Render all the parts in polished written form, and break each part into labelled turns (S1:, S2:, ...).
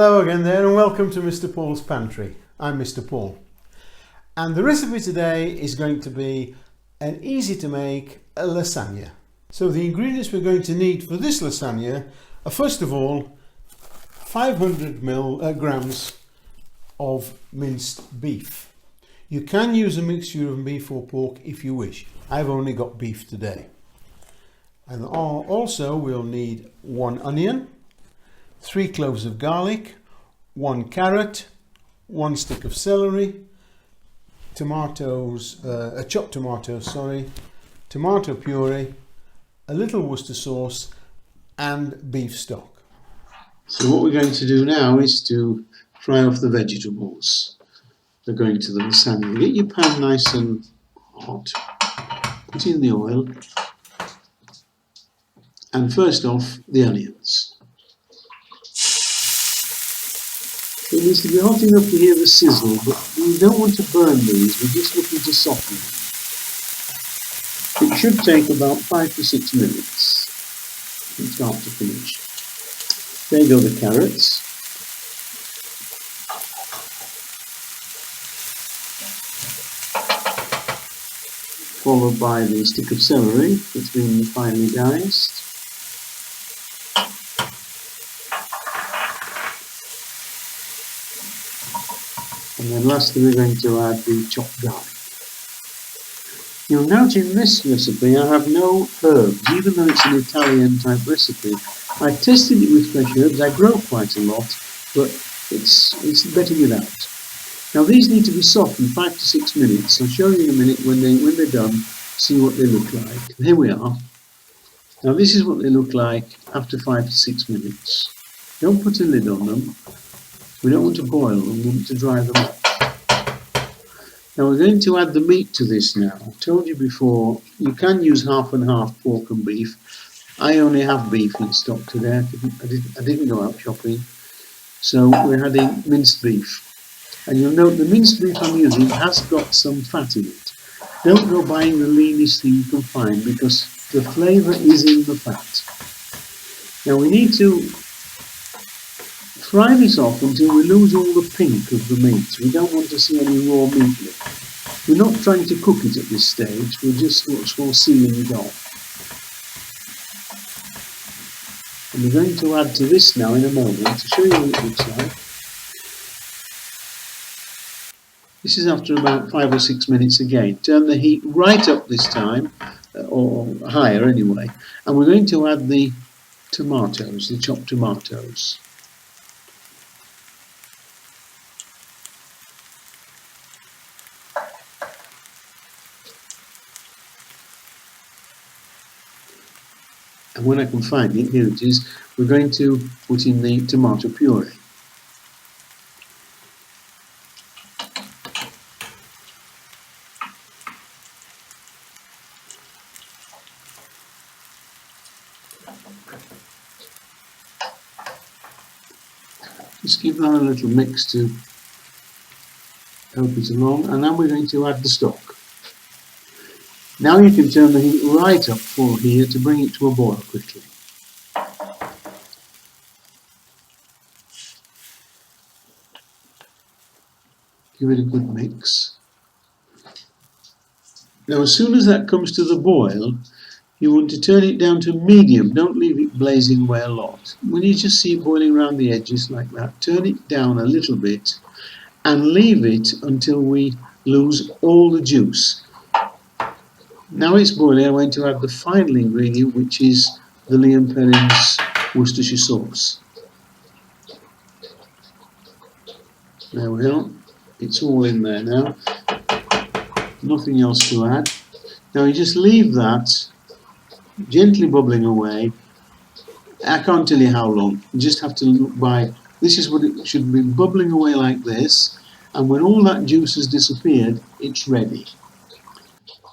S1: Hello again there and welcome to Mr. Paul's Pantry. I'm Mr. Paul. And the recipe today is going to be an easy to make lasagna. So the ingredients we're going to need for this lasagna are first of all 500 grams of minced beef. You can use a mixture of beef or pork if you wish. I've only got beef today. And also we'll need 1 onion, 3 cloves of garlic, 1 carrot, 1 stick of celery, chopped tomatoes, tomato puree, a little Worcester sauce and beef stock. So what we're going to do now is to fry off the vegetables. They're going to the lasagna. Get your pan nice and hot, put in the oil, and first off the onions. It needs to be hot enough to hear the sizzle, but we don't want to burn these, we're just looking to soften them. It should take about 5 to 6 minutes from start to finish. There go the carrots. Followed by the stick of celery that's been finely diced. And then lastly we're going to add the chopped garlic. You'll note in this recipe I have no herbs, even though it's an Italian type recipe. I tested it with fresh herbs, I grow quite a lot, but it's better without. Now these need to be softened 5 to 6 minutes. I'll show you in a minute when they're done, see what they look like. Here we are. Now this is what they look like after 5 to 6 minutes. Don't put a lid on them. We don't want to boil them, we want to dry them up. Now we're going to add the meat to this now. I told you before, you can use half and half pork and beef. I only have beef in stock today, I didn't go out shopping. So we're adding minced beef. And you'll note the minced beef I'm using has got some fat in it. Don't go buying the leanest thing you can find because the flavour is in the fat. Now we need to fry this off until we lose all the pink of the meat. We don't want to see any raw meat left. We're not trying to cook it at this stage, we're just what's called sealing it off. And we're going to add to this now in a moment to show you what it looks like. This is after about 5 or 6 minutes again. Turn the heat right up this time, or higher anyway. And we're going to add the tomatoes, the chopped tomatoes. And when I can find it, here it is, we're going to put in the tomato puree. Just give that a little mix to help it along, and then we're going to add the stock. Now you can turn the heat right up for here to bring it to a boil quickly. Give it a good mix. Now as soon as that comes to the boil, you want to turn it down to medium, don't leave it blazing away a lot. When you just see it boiling around the edges like that, turn it down a little bit and leave it until we lose all the juice. Now it's boiling, I'm going to add the final ingredient, which is the Liam Perrin's Worcestershire sauce. There we are, it's all in there now, nothing else to add. Now you just leave that gently bubbling away. I can't tell you how long, you just have to look by. This is what it should be, bubbling away like this, and when all that juice has disappeared, it's ready.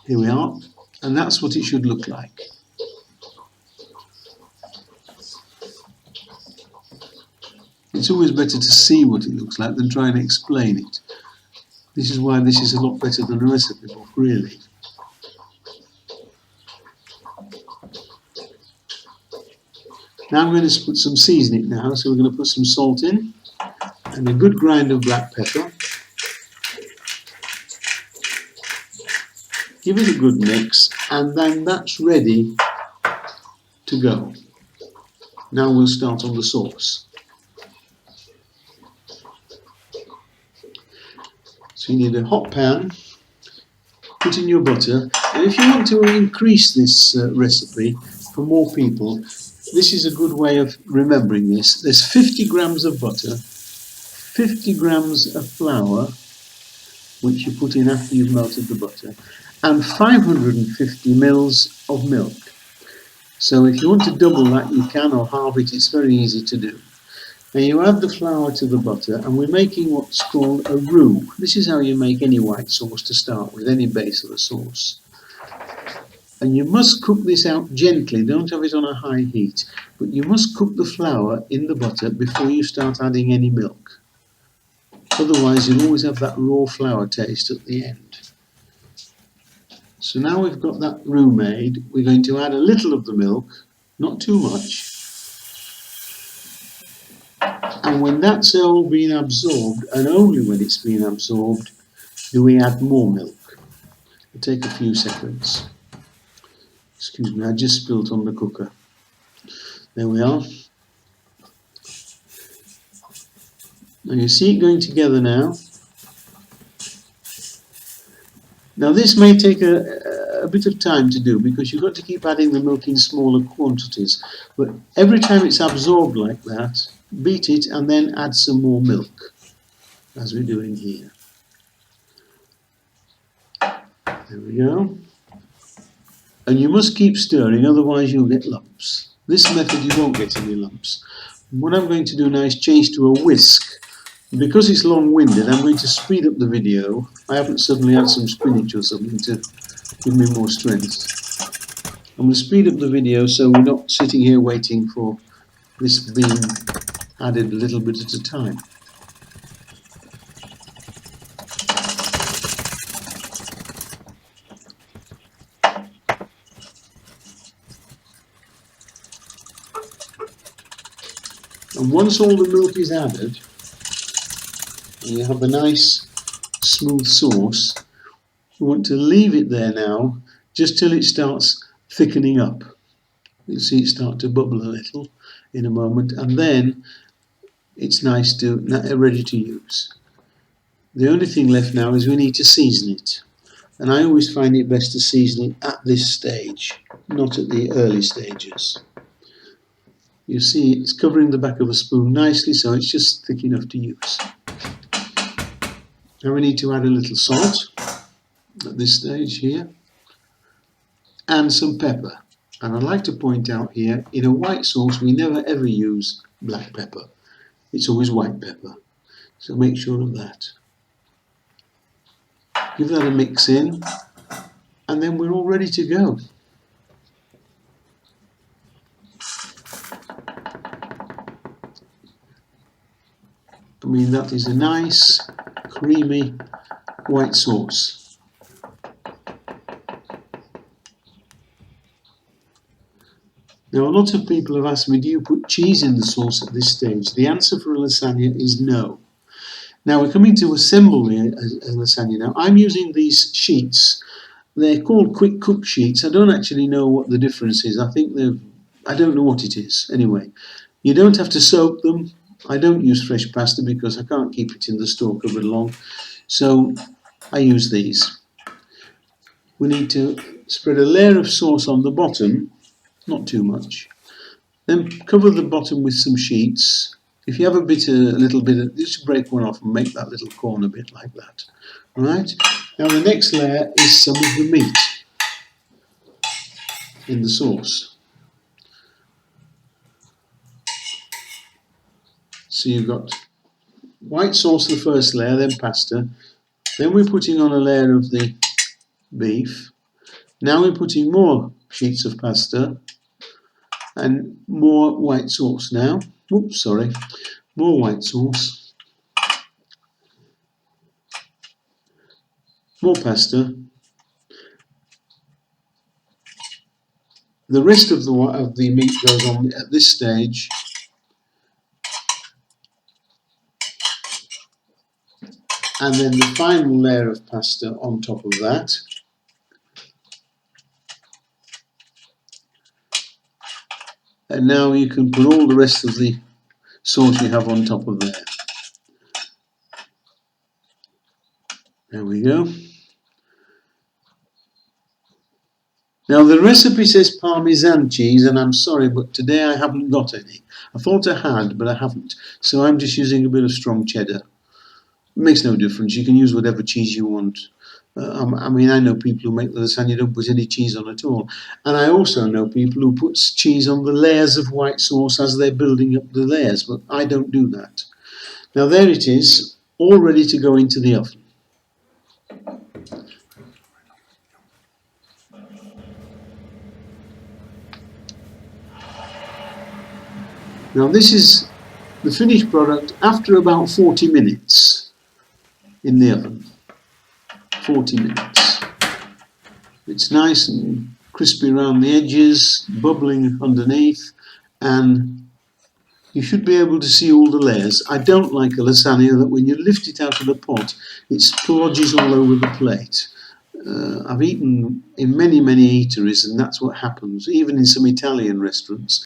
S1: Here we are, and that's what it should look like. It's always better to see what it looks like than try and explain it. This is why this is a lot better than a recipe book, really. Now I'm going to put some seasoning now, so we're going to put some salt in. and a good grind of black pepper. Give it a good mix, and then that's ready to go. Now we'll start on the sauce. So you need a hot pan, put in your butter, and if you want to increase this recipe for more people, this is a good way of remembering this. There's 50 grams of butter, 50 grams of flour, which you put in after you've melted the butter, and 550 mils of milk. So if you want to double that, you can, or halve it. It's very easy to do. Now you add the flour to the butter, and we're making what's called a roux. This is how you make any white sauce to start with, any base of a sauce. And you must cook this out gently, don't have it on a high heat, but you must cook the flour in the butter before you start adding any milk. Otherwise you'll always have that raw flour taste at the end. So now we've got that roux made, we're going to add a little of the milk, not too much. And when that's all been absorbed, and only when it's been absorbed, do we add more milk. It'll take a few seconds. Excuse me, I just spilt on the cooker. There we are. Now you see it going together now. Now this may take a bit of time to do because you've got to keep adding the milk in smaller quantities. But every time it's absorbed like that, beat it and then add some more milk, as we're doing here. There we go. And you must keep stirring, otherwise you'll get lumps. This method you won't get any lumps. What I'm going to do now is change to a whisk. Because it's long-winded, I'm going to speed up the video. I haven't suddenly had some spinach or something to give me more strength. I'm going to speed up the video so we're not sitting here waiting for this being added a little bit at a time. And once all the milk is added, and you have a nice smooth sauce, you want to leave it there now just till it starts thickening up. You'll see it start to bubble a little in a moment, and then it's nice to ready to use. The only thing left now is we need to season it, and I always find it best to season it at this stage, not at the early stages. You see it's covering the back of a spoon nicely, so it's just thick enough to use. Now we need to add a little salt at this stage here, and some pepper. And I'd like to point out here, in a white sauce we never ever use black pepper. It's always white pepper, so make sure of that. Give that a mix in, and then we're all ready to go. I mean, that is a nice, creamy white sauce. Now, a lot of people have asked me, do you put cheese in the sauce at this stage? The answer for a lasagna is no. Now, we're coming to assemble a lasagna now. I'm using these sheets. They're called quick cook sheets. I don't actually know what the difference is. I don't know what it is. Anyway, you don't have to soak them. I don't use fresh pasta because I can't keep it in the store cupboard long. So I use these. We need to spread a layer of sauce on the bottom, not too much. Then cover the bottom with some sheets. If you have a little bit, just break one off and make that little corner bit like that. Right? Now the next layer is some of the meat in the sauce. So you've got white sauce, the first layer, then pasta. Then we're putting on a layer of the beef. Now we're putting more sheets of pasta and more white sauce now. Oops, sorry. More white sauce. More pasta. The rest of the meat goes on at this stage. and then the final layer of pasta on top of that. And now you can put all the rest of the sauce you have on top of there. There we go. Now the recipe says parmesan cheese, and I'm sorry, but today I haven't got any. I thought I had, but I haven't. So I'm just using a bit of strong cheddar. It makes no difference. You can use whatever cheese you want. I mean, I know people who make the lasagna don't put any cheese on at all. And I also know people who put cheese on the layers of white sauce as they're building up the layers, but I don't do that. Now there it is, all ready to go into the oven. Now this is the finished product after about 40 minutes in the oven. 40 minutes. It's nice and crispy around the edges, bubbling underneath, and you should be able to see all the layers. I don't like a lasagna that when you lift it out of the pot, it splodges all over the plate. I've eaten in many eateries, and that's what happens, even in some Italian restaurants.